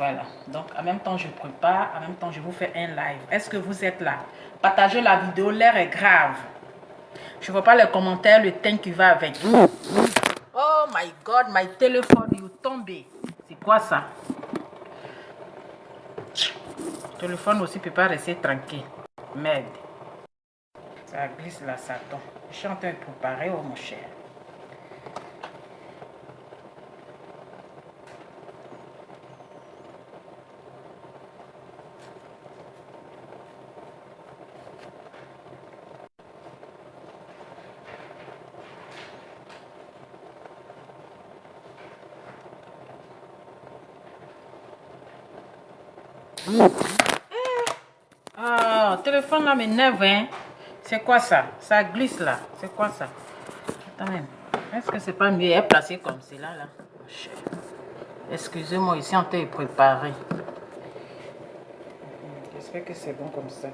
Voilà. Donc, en même temps, je prépare. En même temps, je vous fais un live. Est-ce que vous êtes là? Partagez la vidéo. L'air est grave. Je ne vois pas les commentaires, le teint qui va avec. Oh my God, my téléphone, il est tombé. C'est quoi ça? Le téléphone aussi ne peut pas rester tranquille. Merde. Ça glisse là, ça tombe. Je suis en train de préparer, oh mon cher. Ah, le téléphone là m'énerve, hein. C'est quoi ça? Ça glisse là. C'est quoi ça? Attends même. Est-ce que c'est pas mieux? Elle est placée comme cela là. Excusez-moi, ici en train de préparer. J'espère que c'est bon comme ça.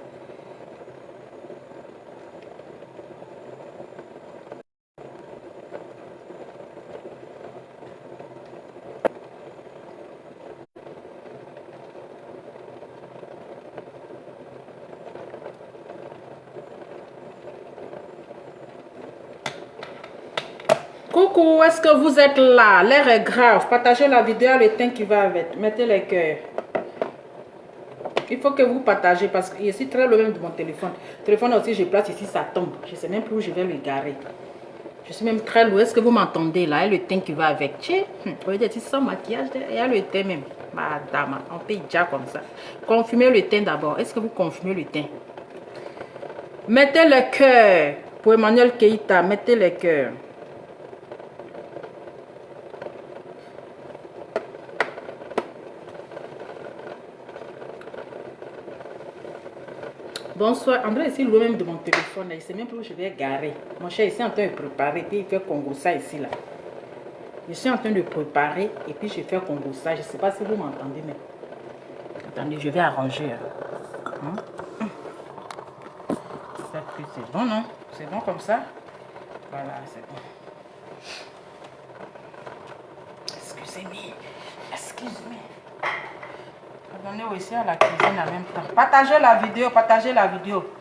Coucou, est-ce que vous êtes là? L'air est grave. Partagez la vidéo, le teint qui va avec. Mettez les cœurs. Il faut que vous partagez parce que je suis très loin de mon téléphone. Le téléphone aussi, je place ici, ça tombe. Je ne sais même plus où je vais le garer. Je suis même très loin. Est-ce que vous m'entendez là? Il y a le teint qui va avec. Vous voyez, c'est sans maquillage. Il y a le teint même. Madame, on paye déjà comme ça. Confirmez le teint d'abord. Est-ce que vous confirmez le teint? Mettez le cœur. Pour Emmanuel Keita, mettez le cœur. Bonsoir, André ici loin même de mon téléphone, il ne sait même plus où je vais garer. Mon cher ici en train de préparer, puis il fait Congo-ça ici là. Je suis en train de préparer et puis je fais Congo-ça. Je ne sais pas si vous m'entendez, mais attendez, je vais arranger. C'est bon, non? C'est bon comme ça? Voilà, c'est bon. Excusez-moi. Excusez-moi. Abonnez-vous aussi à la cuisine en même temps. Partagez la vidéo, partagez la vidéo.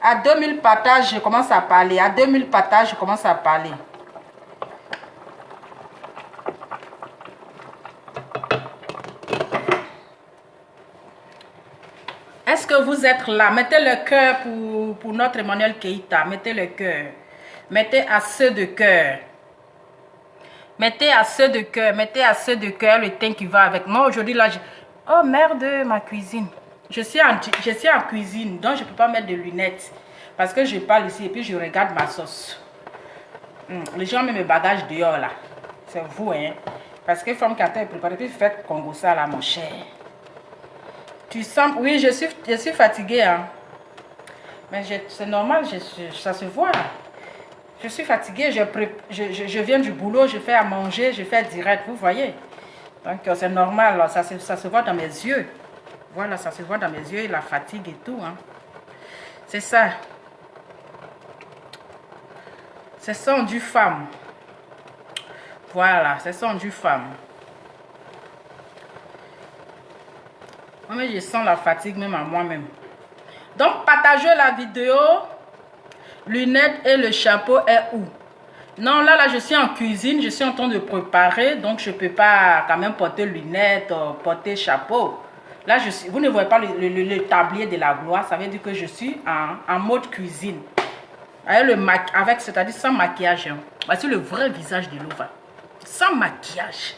À 2000 partages, je commence à parler. À 2000 partages, je commence à parler. Est-ce que vous êtes là? Mettez le cœur pour notre Emmanuel Keita. Mettez le cœur. Mettez assez de cœur. Mettez assez de cœur. Mettez assez de cœur le teint qui va avec. Moi, aujourd'hui, là, oh merde, ma cuisine. Je suis en cuisine, donc je ne peux pas mettre de lunettes. Parce que je parle ici et puis je regarde ma sauce. Les gens mettent mes bagages dehors, là. C'est vous, hein. Parce que femme qui a été préparée, puis faites Congo ça, là, mon cher. Tu sens... Oui, je suis fatiguée, hein. Mais c'est normal, ça se voit. Je suis fatiguée, je viens du boulot, je fais à manger, je fais direct, vous voyez. Donc, c'est normal, ça se voit dans mes yeux. Voilà, ça se voit dans mes yeux, la fatigue et tout. Hein. C'est ça. C'est ça du femme. Voilà, c'est ça du femme. Mais je sens la fatigue même à moi-même. Donc, partagez la vidéo. Lunettes et le chapeau est où? Non, là, je suis en cuisine. Je suis en train de préparer. Donc, je ne peux pas quand même porter lunettes, porter chapeau. Là, vous ne voyez pas le tablier de la gloire. Ça veut dire que je suis en mode cuisine. Avec c'est-à-dire sans maquillage. Hein. Voici le vrai visage de Lova. Sans maquillage.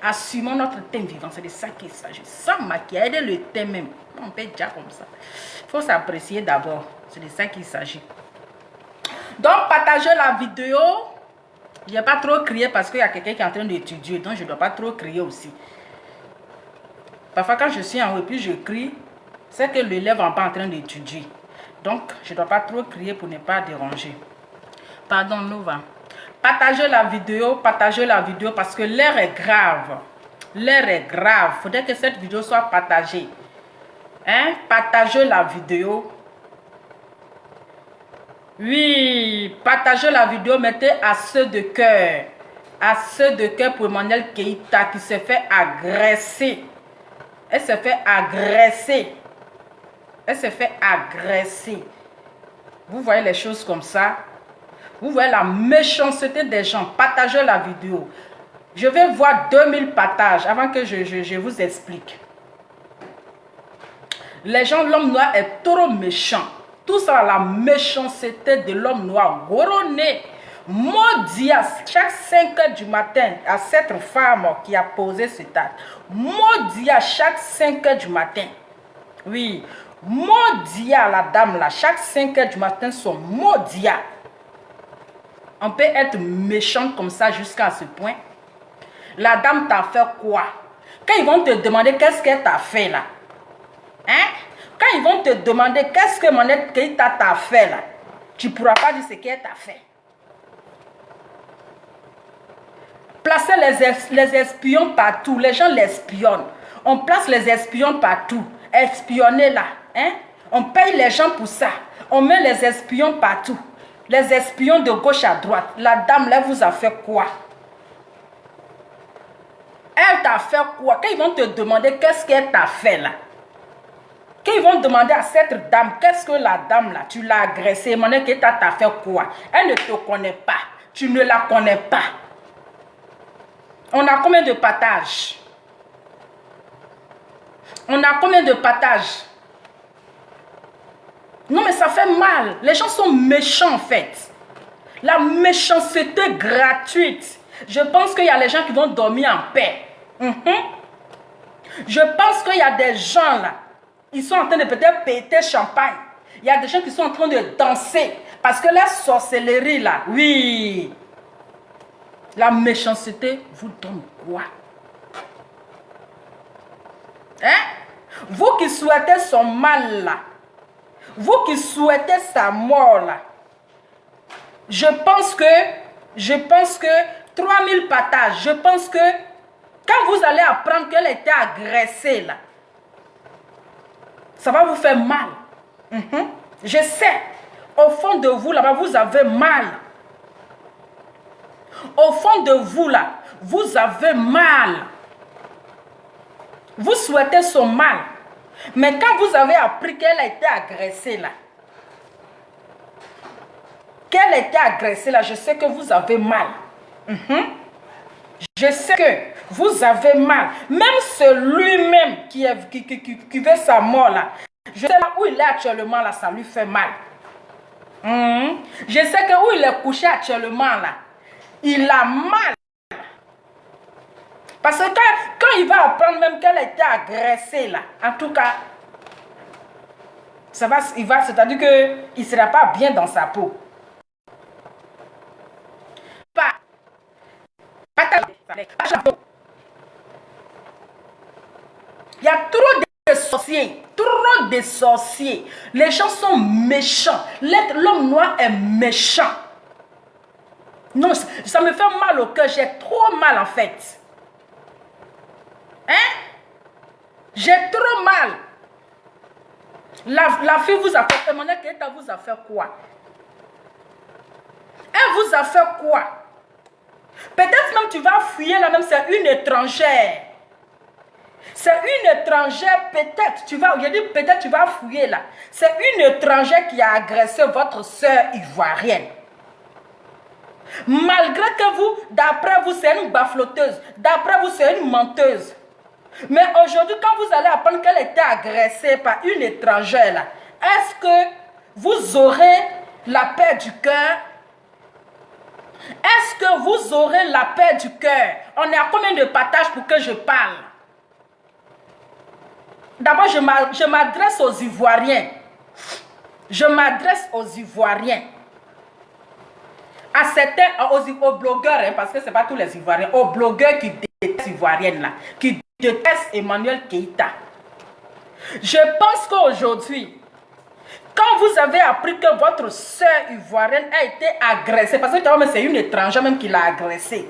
Assumons notre teint vivant. C'est de ça qu'il s'agit. Sans maquillage. Et le teint même. On peut déjà comme ça. Il faut s'apprécier d'abord. C'est de ça qu'il s'agit. Donc, partagez la vidéo. Je n'ai pas trop crié parce qu'il y a quelqu'un qui est en train d'étudier. Donc, je ne dois pas trop crier aussi. Parfois, quand je suis en haut et puis je crie, c'est que l'élève n'est pas en train d'étudier. Donc, je ne dois pas trop crier pour ne pas déranger. Pardon, Nova. Partagez la vidéo parce que l'air est grave. L'air est grave. Il faudrait que cette vidéo soit partagée. Hein? Partagez la vidéo. Oui, partagez la vidéo, mettez assez de cœur. Assez de cœur pour Emmanuel Keita qui s'est fait agresser. Elle s'est fait agresser. Elle s'est fait agresser. Vous voyez les choses comme ça? Vous voyez la méchanceté des gens. Partagez la vidéo. Je vais voir 2000 partages avant que je vous explique. Les gens, l'homme noir est trop méchant. Tout ça, la méchanceté de l'homme noir. Goroné. Maudit à chaque 5 heures du matin à cette femme qui a posé cet acte. Maudit à chaque 5 heures du matin. Oui. Maudit à la dame là. Chaque 5 heures du matin sont maudits. On peut être méchant comme ça jusqu'à ce point. La dame t'a fait quoi? Quand ils vont te demander qu'est-ce qu'elle t'a fait là? Hein? Quand ils vont te demander qu'est-ce que Monette Keïta t'a fait là, tu ne pourras pas dire ce qu'elle t'a fait. Placer les espions partout. Les gens l'espionnent. On place les espions partout. Espionner là. Hein? On paye les gens pour ça. On met les espions partout. Les espions de gauche à droite. La dame là vous a fait quoi? Elle t'a fait quoi? Quand ils vont te demander qu'est-ce qu'elle t'a fait là. Quand ils vont demander à cette dame, qu'est-ce que la dame là, tu l'as agressée, Monette Keïta t'a fait quoi? Elle ne te connaît pas. Tu ne la connais pas. On a combien de partages? On a combien de partages? Non mais ça fait mal. Les gens sont méchants en fait. La méchanceté gratuite. Je pense qu'il y a les gens qui vont dormir en paix. Je pense qu'il y a des gens là. Ils sont en train de peut-être péter champagne. Il y a des gens qui sont en train de danser. Parce que la sorcellerie là, oui. La méchanceté vous donne quoi? Hein? Vous qui souhaitez son mal là. Vous qui souhaitez sa mort là. Je pense que 3000 partages. Je pense que quand vous allez apprendre qu'elle était agressée là. Ça va vous faire mal. Je sais. Au fond de vous, là-bas, vous avez mal. Au fond de vous, là, vous avez mal. Vous souhaitez son mal. Mais quand vous avez appris qu'elle a été agressée, là, qu'elle a été agressée, là, je sais que vous avez mal. Je sais que vous avez mal. Même celui-même qui veut sa mort là. Je sais là où il est actuellement là, ça lui fait mal. Je sais que où il est couché actuellement là, il a mal. Parce que quand il va apprendre même qu'elle a été agressée là, en tout cas, c'est-à-dire qu'il ne sera pas bien dans sa peau. Il y a trop de sorciers, trop de sorciers. Les gens sont méchants. L'homme noir est méchant. Non, ça me fait mal au cœur. J'ai trop mal en fait. Hein? J'ai trop mal. La fille vous a fait, Monette Keïta vous a fait quoi? Elle vous a fait quoi? Peut-être même tu vas fuir là même, c'est une étrangère. C'est une étrangère, peut-être, peut-être tu vas fouiller là. C'est une étrangère qui a agressé votre soeur ivoirienne. Malgré que vous, d'après vous, c'est une bafloteuse. D'après vous, c'est une menteuse. Mais aujourd'hui, quand vous allez apprendre qu'elle était agressée par une étrangère là, est-ce que vous aurez la paix du cœur? Est-ce que vous aurez la paix du cœur? On est à combien de partages pour que je parle? D'abord, je m'adresse aux Ivoiriens. Je m'adresse aux Ivoiriens. À certains, aux blogueurs, hein, parce que ce n'est pas tous les Ivoiriens, aux blogueurs qui détestent les Ivoiriennes, là, qui détestent Emmanuel Keïta. Je pense qu'aujourd'hui, quand vous avez appris que votre soeur ivoirienne a été agressée, parce que c'est une étrangère même qui l'a agressée.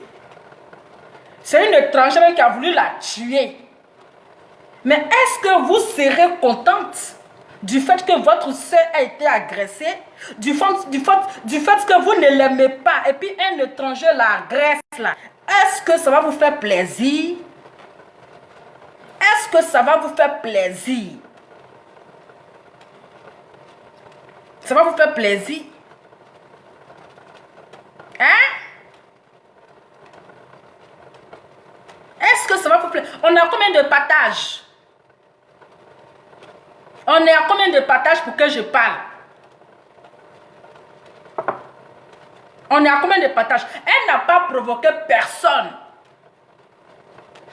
C'est une étrangère même qui a voulu la tuer. Mais est-ce que vous serez contente du fait que votre soeur a été agressée, du fait que vous ne l'aimez pas, et puis un étranger l'agresse là? Est-ce que ça va vous faire plaisir? Est-ce que ça va vous faire plaisir? Ça va vous faire plaisir? Hein? Est-ce que ça va vous plaire? On a combien de partages? On est à combien de partages pour que je parle? On est à combien de partages? Elle n'a pas provoqué personne.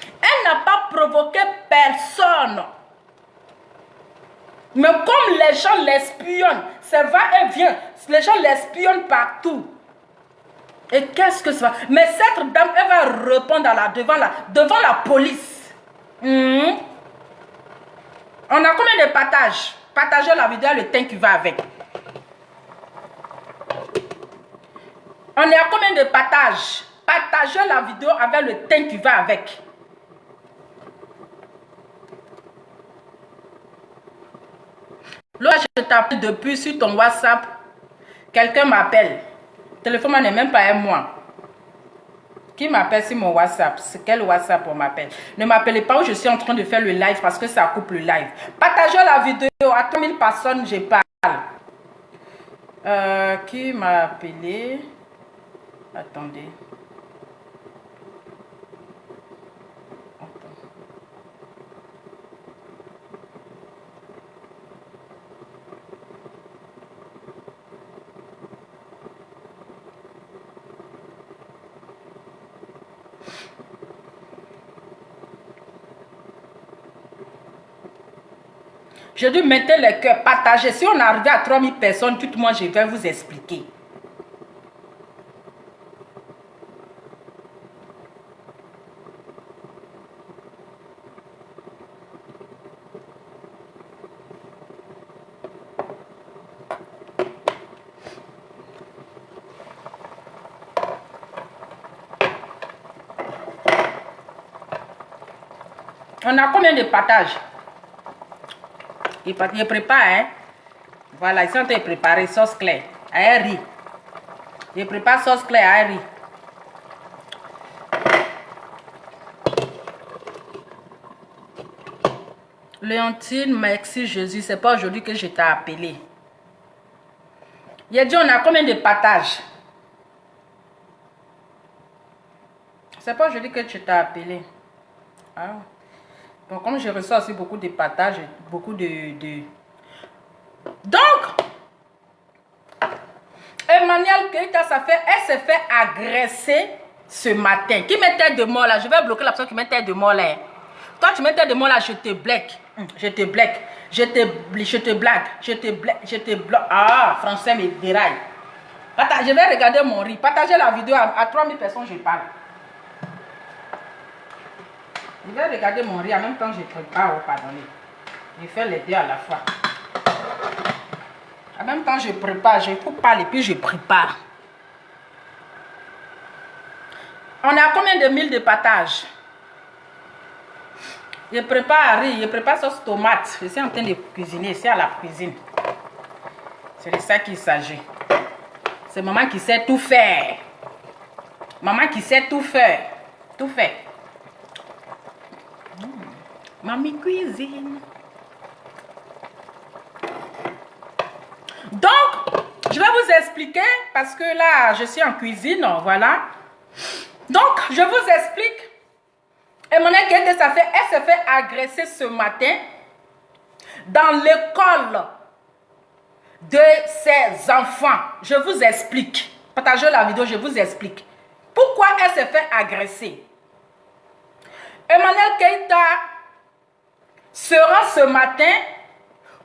Elle n'a pas provoqué personne. Mais comme les gens l'espionnent, ça va et vient. Les gens l'espionnent partout. Et qu'est-ce que ça va? Mais cette dame, elle va répondre devant la police. On a combien de partages? Partagez la vidéo, le temps qui va avec. On est à combien de partages? Partagez la vidéo avec le temps qui va avec. Là, je t'appelle depuis sur ton WhatsApp. Quelqu'un m'appelle. Le téléphone n'est même pas à moi. Qui m'appelle sur mon WhatsApp? C'est quel WhatsApp on m'appelle? Ne m'appelez pas où je suis en train de faire le live parce que ça coupe le live. Partagez la vidéo à 3000 personnes, je parle. Qui m'a appelé? Attendez. Je dis mettez les cœurs, partagez. Si on arrive à 3000 personnes, tout le monde, je vais vous expliquer. On a combien de partages? Il prépare, hein? Voilà, ils sont en train de préparer sauce claire à riz. Il prépare sauce claire à riz. Léontine, merci Jésus. C'est pas aujourd'hui que je t'ai appelé. Il a dit on a combien de partages? C'est pas aujourd'hui que je t'ai appelé. Ah. Donc, comme je reçois aussi beaucoup de partages, beaucoup de... Donc, Emmanuel Keita, elle s'est fait agresser ce matin. Qui met tête de mort là? Je vais bloquer la personne qui met tête de mort là. Toi, tu mets tête de mort là, je te blague. Je te blague. Je te blague. Je te bloque. Ah, français me déraille. Je vais regarder mon riz. Partagez la vidéo à 3000 personnes, je parle. Je vais regarder mon riz en même temps que je prépare. Oh, pardonnez. Je fais les deux à la fois. En même temps, je prépare. Je coupe pas et puis je prépare. On a combien de mille de partage? Je prépare riz. Je prépare sauce tomate. Je suis en train de cuisiner. C'est à la cuisine. C'est de ça qu'il s'agit. C'est maman qui sait tout faire. Maman qui sait tout faire. Tout fait. Mamie cuisine. Donc, je vais vous expliquer parce que là, je suis en cuisine, voilà. Donc, je vous explique. Emmanuel Keita, elle s'est fait agresser ce matin dans l'école de ses enfants. Je vous explique. Partagez la vidéo, je vous explique. Pourquoi elle s'est fait agresser? Emmanuel Keita se rend ce matin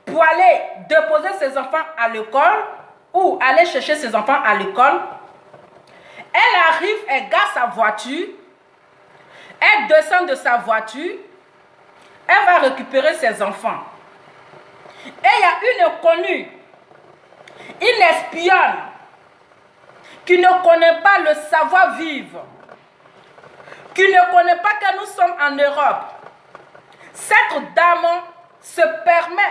pour aller déposer ses enfants à l'école ou aller chercher ses enfants à l'école. Elle arrive, elle gare sa voiture, elle descend de sa voiture, elle va récupérer ses enfants. Et il y a une inconnue, une espionne, qui ne connaît pas le savoir-vivre, qui ne connaît pas que nous sommes en Europe. Cette dame se permet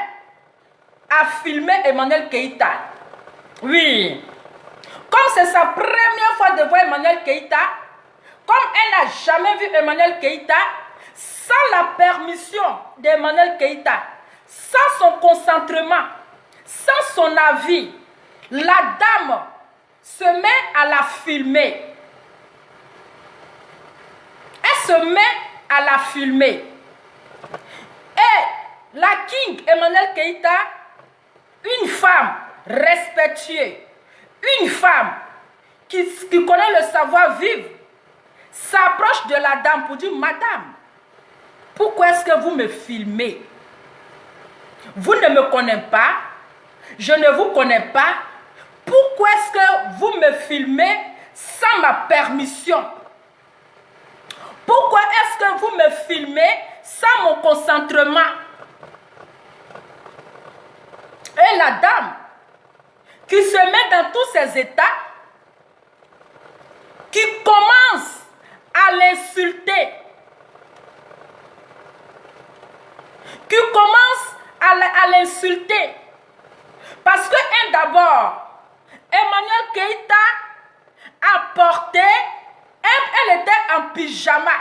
à filmer Emmanuel Keita. Oui. Comme c'est sa première fois de voir Emmanuel Keita, comme elle n'a jamais vu Emmanuel Keita, sans la permission d'Emmanuel Keïta, sans son consentement, sans son avis, la dame se met à la filmer. Elle se met à la filmer. Et la King Emmanuel Keïta, une femme respectueuse, une femme qui connaît le savoir-vivre, s'approche de la dame pour dire, madame, pourquoi est-ce que vous me filmez? Vous ne me connaissez pas, je ne vous connais pas. Pourquoi est-ce que vous me filmez sans ma permission? Pourquoi est-ce que vous me filmez sans mon consentement? Et la dame qui se met dans tous ces états, qui commence à l'insulter, qui commence à l'insulter, parce que d'abord, Emmanuel Keïta a porté, elle était en pyjama.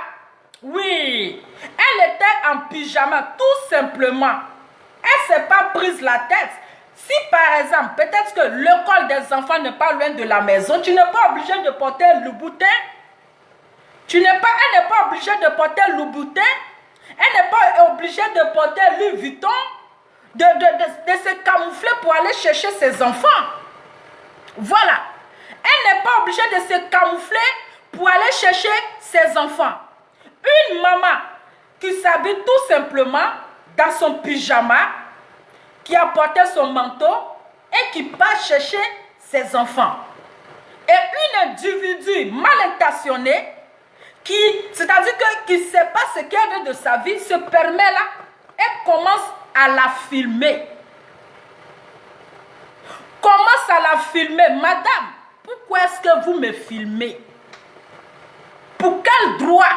Oui, elle était en pyjama, tout simplement. Elle ne s'est pas prise la tête. Si par exemple, peut-être que l'école des enfants n'est pas loin de la maison, tu n'es pas obligé de porter le boutin. Elle n'est pas obligée de porter le boutin. Elle n'est pas obligée de porter Louis Vuitton, de se camoufler pour aller chercher ses enfants. Voilà. Elle n'est pas obligée de se camoufler pour aller chercher ses enfants. Une maman qui s'habille tout simplement dans son pyjama, qui a porté son manteau et qui part chercher ses enfants. Et un individu mal intentionné, c'est-à-dire qui ne sait pas ce qu'elle veut de sa vie, se permet là et commence à la filmer. Commence à la filmer. Madame, pourquoi est-ce que vous me filmez? Pour quel droit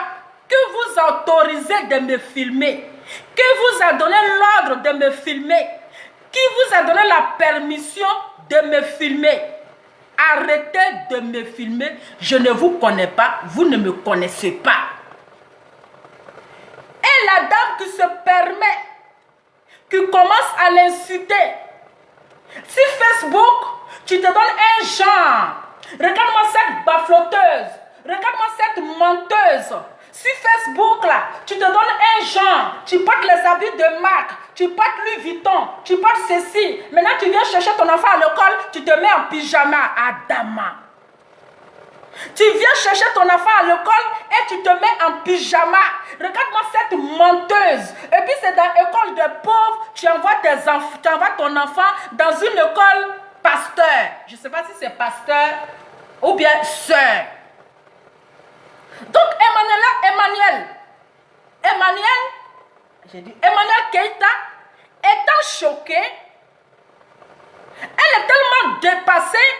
que vous autorisez de me filmer? Qui vous a donné l'ordre de me filmer? Qui vous a donné la permission de me filmer? Arrêtez de me filmer. Je ne vous connais pas. Vous ne me connaissez pas. Et la dame qui se permet, qui commence à l'insulter. Si Facebook, tu te donnes un genre. Regarde-moi cette bafloteuse. Regarde-moi cette menteuse. Si Facebook, là, tu te donnes un genre, tu portes les habits de marque, tu portes Louis Vuitton, tu portes ceci. Maintenant, tu viens chercher ton enfant à l'école, tu te mets en pyjama. Adama. Tu viens chercher ton enfant à l'école et tu te mets en pyjama. Regarde-moi cette menteuse. Et puis, c'est dans l'école des pauvres, tu envoies ton enfant dans une école pasteur. Je ne sais pas si c'est pasteur ou bien sœur. Donc, Emmanuel Keïta, étant choquée, elle est tellement dépassée,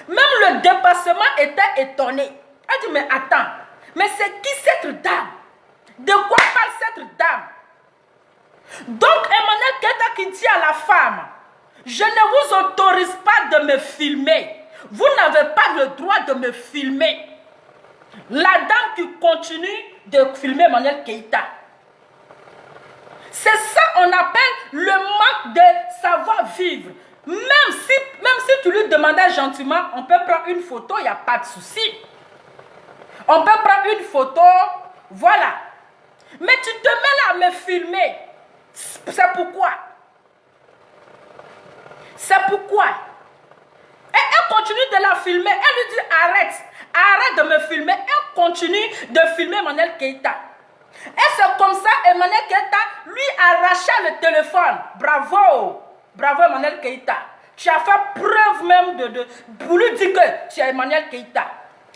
même le dépassement était étonné. Elle dit, mais attends, mais c'est qui cette dame? De quoi parle cette dame? Donc, Emmanuel Keïta qui dit à la femme, je ne vous autorise pas de me filmer. Vous n'avez pas le droit de me filmer. La dame qui continue de filmer Emmanuel Keïta. C'est ça qu'on appelle le manque de savoir-vivre. Même si tu lui demandais gentiment, on peut prendre une photo, il n'y a pas de souci. On peut prendre une photo, voilà. Mais tu te mets là à me filmer. C'est pourquoi? C'est pourquoi? Et elle continue de la filmer. Elle lui dit arrête. Arrête de me filmer. Elle continue de filmer Emmanuel Keïta. Et c'est comme ça Emmanuel Keïta lui arracha le téléphone. Bravo. Bravo Emmanuel Keïta. Tu as fait preuve même pour lui dire que tu es Emmanuel Keïta.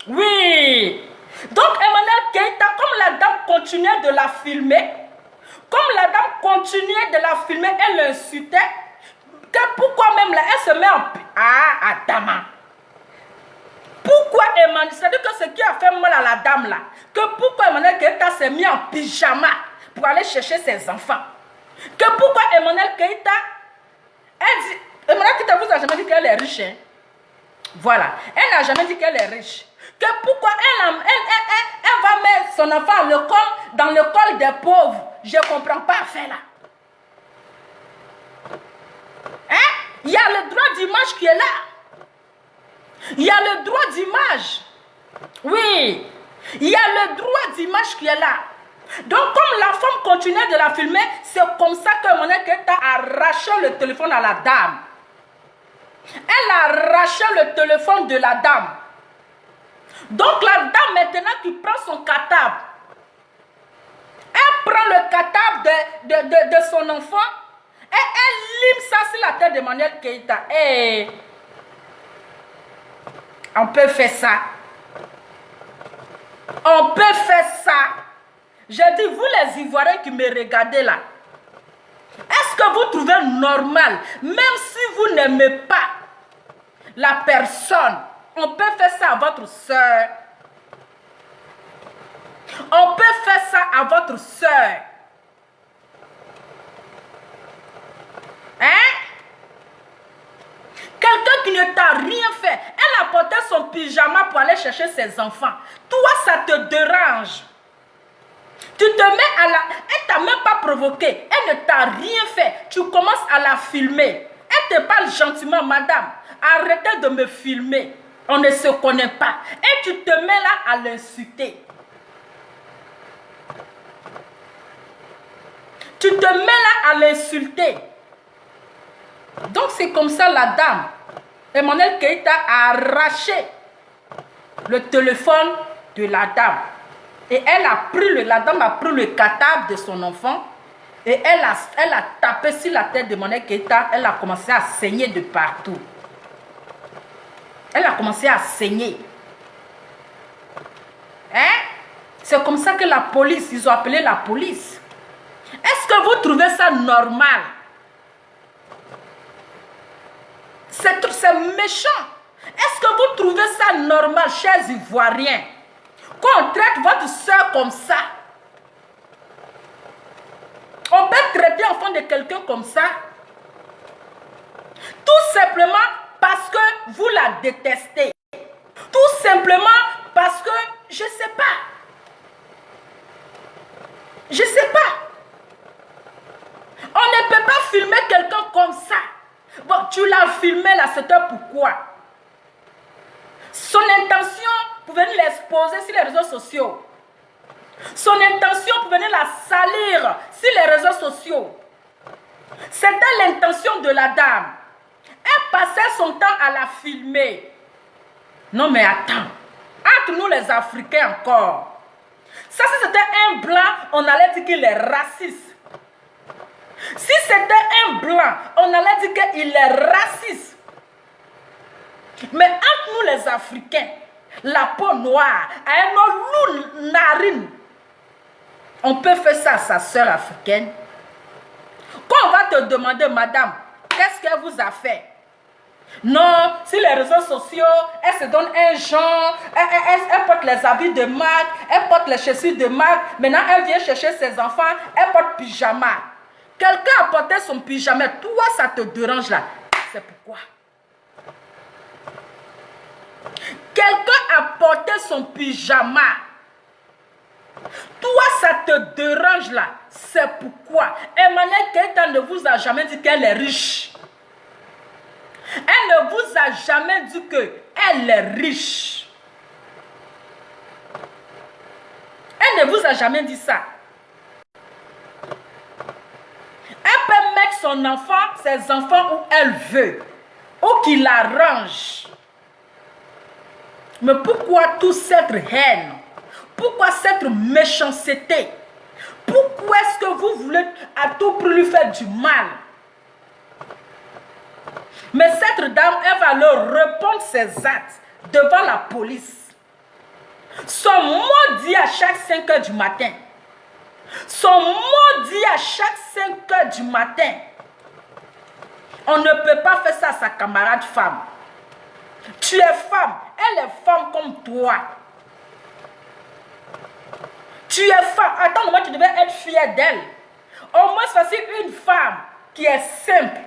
Oui. Donc Emmanuel Keïta, comme la dame continuait de la filmer, elle l'insultait. Pourquoi même là, elle se met en... Adama. Pourquoi Emmanuel, c'est-à-dire que ce qui a fait mal à la dame là, que pourquoi Emmanuel Keïta s'est mis en pyjama pour aller chercher ses enfants? Que pourquoi Emmanuel Keïta, elle dit, Emmanuel Keïta vous a jamais dit qu'elle est riche, hein? Voilà, elle n'a jamais dit qu'elle est riche. Que pourquoi elle va mettre son enfant à l'école, dans l'école des pauvres. Je ne comprends pas affaire là. Hein? Il y a le droit d'image qui est là. Il y a le droit d'image. Oui. Il y a le droit d'image qui est là. Donc, comme la femme continuait de la filmer, c'est comme ça que Monique Keïta a arraché le téléphone à la dame. Elle a arraché le téléphone de la dame. Donc, la dame, maintenant, qui prend son cartable, elle prend le cartable de son enfant et elle lime ça sur la tête de Monique Keïta. Et on peut faire ça. On peut faire ça. J'ai dit, vous les Ivoiriens qui me regardez là, est-ce que vous trouvez normal, même si vous n'aimez pas la personne, on peut faire ça à votre soeur. On peut faire ça à votre soeur. Hein? Quelqu'un qui ne t'a rien fait, elle a porté son pyjama pour aller chercher ses enfants. Toi, ça te dérange. Tu te mets à la... Elle t'a même pas provoqué. Elle ne t'a rien fait. Tu commences à la filmer. Elle te parle gentiment, madame. Arrêtez de me filmer. On ne se connaît pas. Et tu te mets là à l'insulter. Tu te mets là à l'insulter. Donc c'est comme ça la dame. Emmanuel Keïta a arraché le téléphone de la dame. Et la dame a pris le cartable de son enfant et elle a tapé sur la tête de Monique Keïta. Elle a commencé à saigner de partout. Elle a commencé à saigner. Hein? C'est comme ça que la police, ils ont appelé la police. Est-ce que vous trouvez ça normal? C'est méchant. Est-ce que vous trouvez ça normal, chers Ivoiriens? Qu'on traite votre soeur comme ça. On peut traiter l'enfant de quelqu'un comme ça. Tout simplement parce que vous la détestez. Tout simplement parce que, je ne sais pas. Je ne sais pas. On ne peut pas filmer quelqu'un comme ça. Bon, tu l'as filmé là, c'était pourquoi? Son intention pour venir l'exposer sur les réseaux sociaux. Son intention pour venir la salir sur les réseaux sociaux. C'était l'intention de la dame. Elle passait son temps à la filmer. Non mais attends. Entre nous les Africains encore. Ça si c'était un blanc, on allait dire qu'il est raciste. Si c'était un blanc, on allait dire qu'il est raciste. Mais entre nous les Africains, la peau noire, un loup narine, on peut faire ça à sa soeur africaine. Quand on va te demander, madame, qu'est-ce qu'elle vous a fait? Non, sur les réseaux sociaux, elle se donne un genre, elle porte les habits de marque, elle porte les chaussures de marque, maintenant elle vient chercher ses enfants, elle porte pyjama. Quelqu'un a porté son pyjama, toi ça te dérange là. C'est pourquoi? Quelqu'un a porté son pyjama. Toi, ça te dérange là. C'est pourquoi Emmanuel Keïta ne vous a jamais dit qu'elle est riche. Elle ne vous a jamais dit qu'elle est riche. Elle ne vous a jamais dit ça. Elle peut mettre son enfant, ses enfants où elle veut, où qu'il arrange. Mais pourquoi toute cette haine? Pourquoi cette méchanceté? Pourquoi est-ce que vous voulez à tout prix lui faire du mal? Mais cette dame, elle va leur répondre ses actes devant la police. Son mot dit à chaque 5 heures du matin. Son mot dit à chaque 5 heures du matin. On ne peut pas faire ça à sa camarade femme. Tu es femme, elle est femme comme toi. Tu es femme. Attends, moi tu devais être fière d'elle. Au moins, voici une femme qui est simple.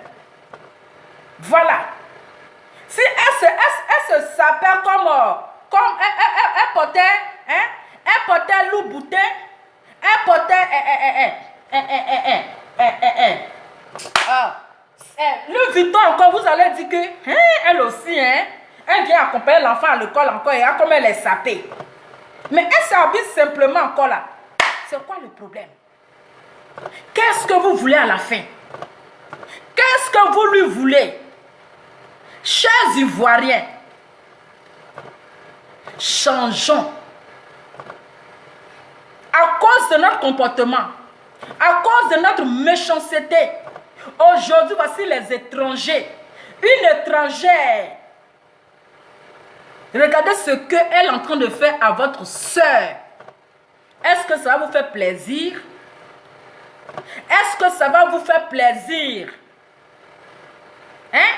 Voilà. Si elle se s'appelle comme elle portait, hein, elle portait Louis Boutin, elle portait, le Vuitton encore, vous allez dire que, hein, elle aussi, hein, elle vient accompagner l'enfant à l'école encore, et comme elle est sapée. Mais elle s'habille simplement encore là. C'est quoi le problème? Qu'est-ce que vous voulez à la fin? Qu'est-ce que vous lui voulez? Chers Ivoiriens, changeons. À cause de notre comportement, à cause de notre méchanceté, aujourd'hui, voici les étrangers. Une étrangère. Regardez ce qu'elle est en train de faire à votre soeur. Est-ce que ça va vous faire plaisir? Est-ce que ça va vous faire plaisir? Hein?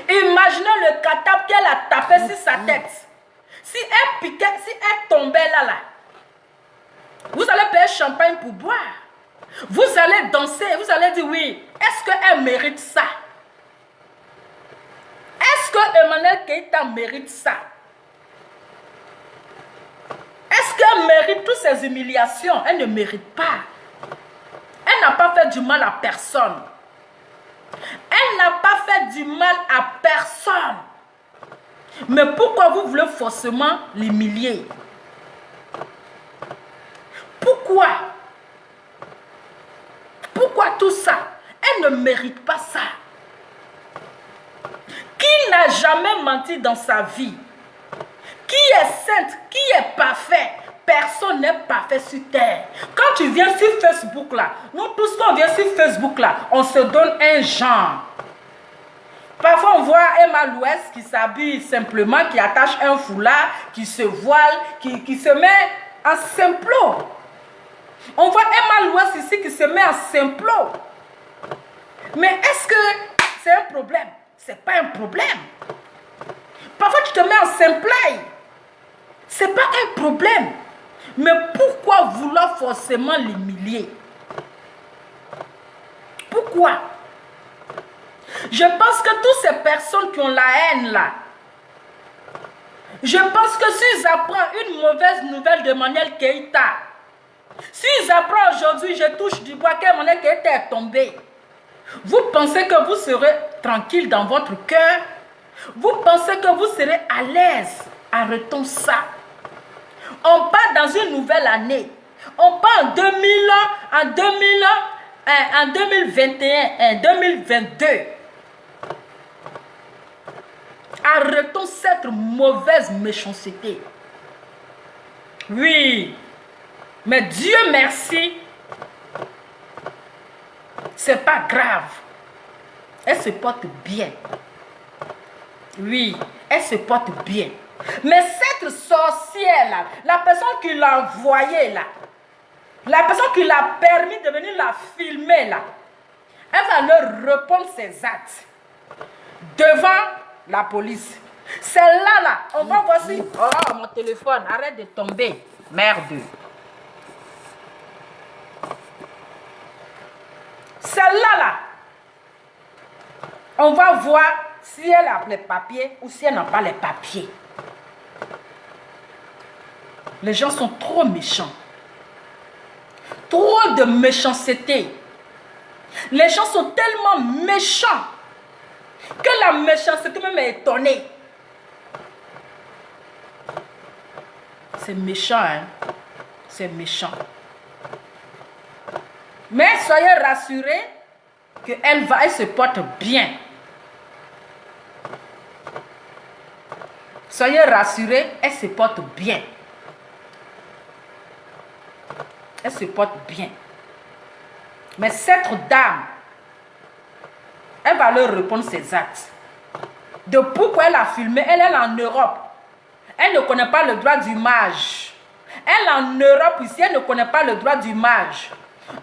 Imaginez le catap qu'elle a tapé sur sa tête. Si elle piquait, si elle tombait là, vous allez payer champagne pour boire. Vous allez danser, vous allez dire oui. Est-ce qu'elle mérite ça? Est-ce que Emmanuel Keïta mérite ça? Est-ce qu'elle mérite toutes ces humiliations? Elle ne mérite pas. Elle n'a pas fait du mal à personne. Elle n'a pas fait du mal à personne. Mais pourquoi vous voulez forcément l'humilier? Pourquoi? Pourquoi tout ça? Elle ne mérite pas ça. Qui n'a jamais menti dans sa vie? Qui est sainte? Qui est parfait? Personne n'est parfait sur terre. Quand tu viens sur Facebook là, nous tous quand on vient sur Facebook là, on se donne un genre. Parfois on voit Emma Louest qui s'habille simplement, qui attache un foulard, qui se voile, qui se met en simplot. On voit Emma Louest ici qui se met en simplot. Mais est-ce que c'est un problème? C'est pas un problème. Parfois tu te mets en simplay. C'est pas un problème. Mais pourquoi vouloir forcément l'humilier? Pourquoi? Je pense que toutes ces personnes qui ont la haine là, je pense que s'ils apprennent une mauvaise nouvelle de Emmanuel Keïta, s'ils apprennent aujourd'hui, je touche du bois qu'Emmanuel Keïta est tombé, vous pensez que vous serez tranquille dans votre cœur? Vous pensez que vous serez à l'aise? Arrêtons ça. On part dans une nouvelle année. On part en 2021, 2022. Arrêtons cette mauvaise méchanceté. Oui. Mais Dieu merci. C'est pas grave. Elle se porte bien. Oui, elle se porte bien. Mais cette sorcière-là, la personne qui l'a envoyée là, la personne qui l'a permis de venir la filmer là, elle va leur répondre ses actes devant la police. Celle-là, là, on va voir si... Oh, mon téléphone, arrête de tomber. Merde. Celle-là, là, on va voir si elle a les papiers ou si elle n'a pas les papiers. Les gens sont trop méchants. Trop de méchanceté. Les gens sont tellement méchants que la méchanceté même est étonnée. C'est méchant, hein? C'est méchant. Mais soyez rassurés qu'elle se porte bien. Soyez rassurés, elle se porte bien. Elle se porte bien. Mais cette dame, elle va leur répondre ses actes. De pourquoi elle a filmé, elle est en Europe. Elle ne connaît pas le droit d'image. Elle est en Europe ici, elle ne connaît pas le droit d'image.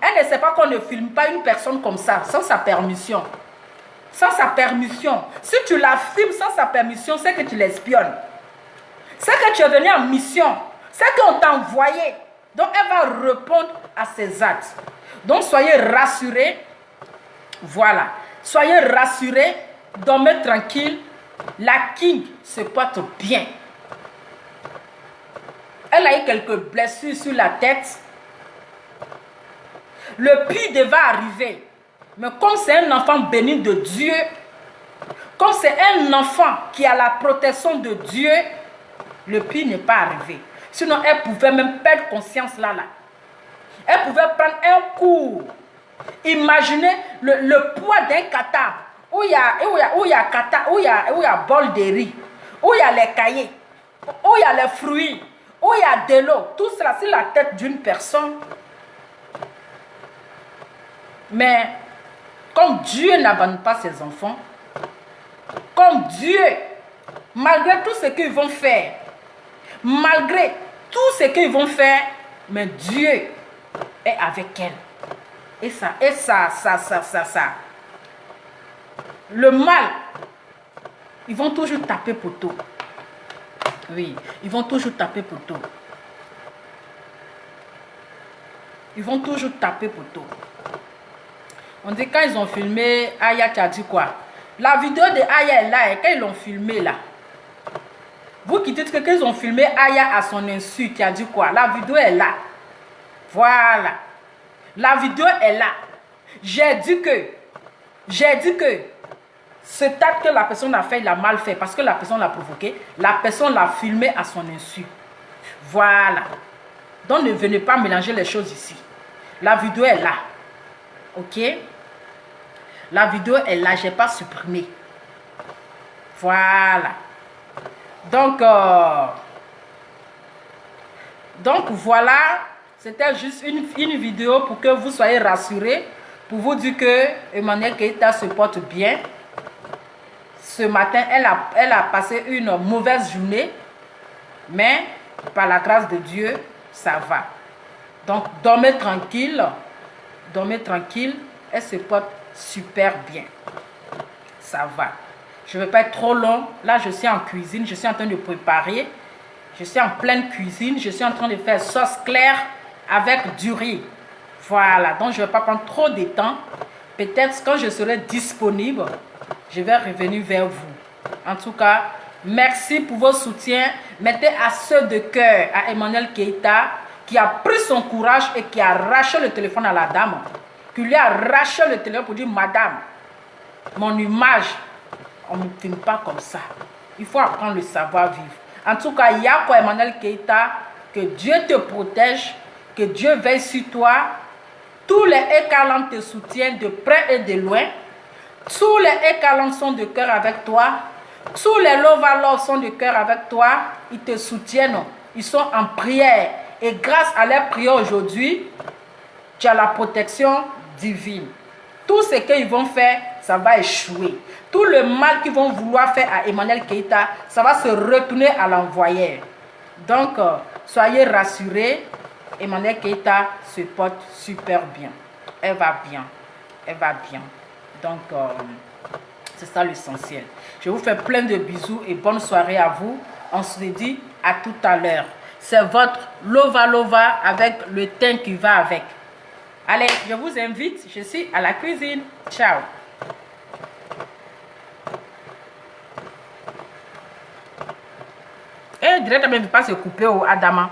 Elle ne sait pas qu'on ne filme pas une personne comme ça, sans sa permission. Sans sa permission. Si tu la filmes sans sa permission, c'est que tu l'espionnes. C'est que tu es venu en mission. C'est qu'on t'a envoyé. Donc elle va répondre à ses actes. Donc soyez rassurés. Voilà. Soyez rassurés. Dormez tranquille. La King se porte bien. Elle a eu quelques blessures sur la tête. Le pire devait arriver. Mais comme c'est un enfant béni de Dieu, comme c'est un enfant qui a la protection de Dieu, le pire n'est pas arrivé. Sinon, elle pouvait même perdre conscience là. Elle pouvait prendre un coup. Imaginez le poids d'un kata où il y a bol de riz, où il y a les cahiers, où il y a les fruits, où il y a de l'eau. Tout cela sur la tête d'une personne. Mais comme Dieu n'abandonne pas ses enfants, comme Dieu, malgré tout ce qu'ils vont faire, malgré tout ce qu'ils vont faire, mais Dieu est avec elle. Et ça. Le mal, ils vont toujours taper poteau. Oui, ils vont toujours taper poteau. Ils vont toujours taper poteau. On dit quand ils ont filmé, Aya, tu as dit quoi? La vidéo de Aya est là, et quand ils l'ont filmé là. Vous qui dites que quand ils ont filmé Aya à son insu, tu as dit quoi? La vidéo est là. Voilà. La vidéo est là. J'ai dit que ce acte que la personne a fait, il a mal fait parce que la personne l'a provoqué. La personne l'a filmé à son insu. Voilà. Donc ne venez pas mélanger les choses ici. La vidéo est là. Ok? La vidéo est là, je n'ai pas supprimé. Voilà. Donc voilà, c'était juste une vidéo pour que vous soyez rassurés, pour vous dire que Emmanuelle Keita se porte bien. Ce matin, elle a passé une mauvaise journée, mais par la grâce de Dieu, ça va. Donc dormez tranquille, elle se porte super bien. Ça va. Je ne vais pas être trop long. Là, je suis en cuisine. Je suis en train de préparer. Je suis en pleine cuisine. Je suis en train de faire sauce claire avec du riz. Voilà. Donc, je ne vais pas prendre trop de temps. Peut-être quand je serai disponible, je vais revenir vers vous. En tout cas, merci pour vos soutiens. Mettez à ceux de cœur à Emmanuelle Keita qui a pris son courage et qui a arraché le téléphone à la dame. Qui lui a arraché le téléphone pour dire, madame, mon image, on ne me filme pas comme ça. Il faut apprendre le savoir-vivre. En tout cas, il y a quoi, Emmanuelle Keita, que Dieu te protège, que Dieu veille sur toi. Tous les écalants te soutiennent de près et de loin. Tous les écalants sont de cœur avec toi. Tous les lovalos sont de cœur avec toi. Ils te soutiennent. Ils sont en prière. Et grâce à leur prière aujourd'hui, tu as la protection divine. Tout ce qu'ils vont faire, ça va échouer. Tout le mal qu'ils vont vouloir faire à Emmanuelle Keita, ça va se retourner à l'envoyeur. Donc, soyez rassurés. Emmanuelle Keita se porte super bien. Elle va bien. Elle va bien. Donc, c'est ça l'essentiel. Je vous fais plein de bisous et bonne soirée à vous. On se dit à tout à l'heure. C'est votre Lova Lova avec le thym qui va avec. Allez, je vous invite. Je suis à la cuisine. Ciao. Et direct, ne pas se couper au Adama.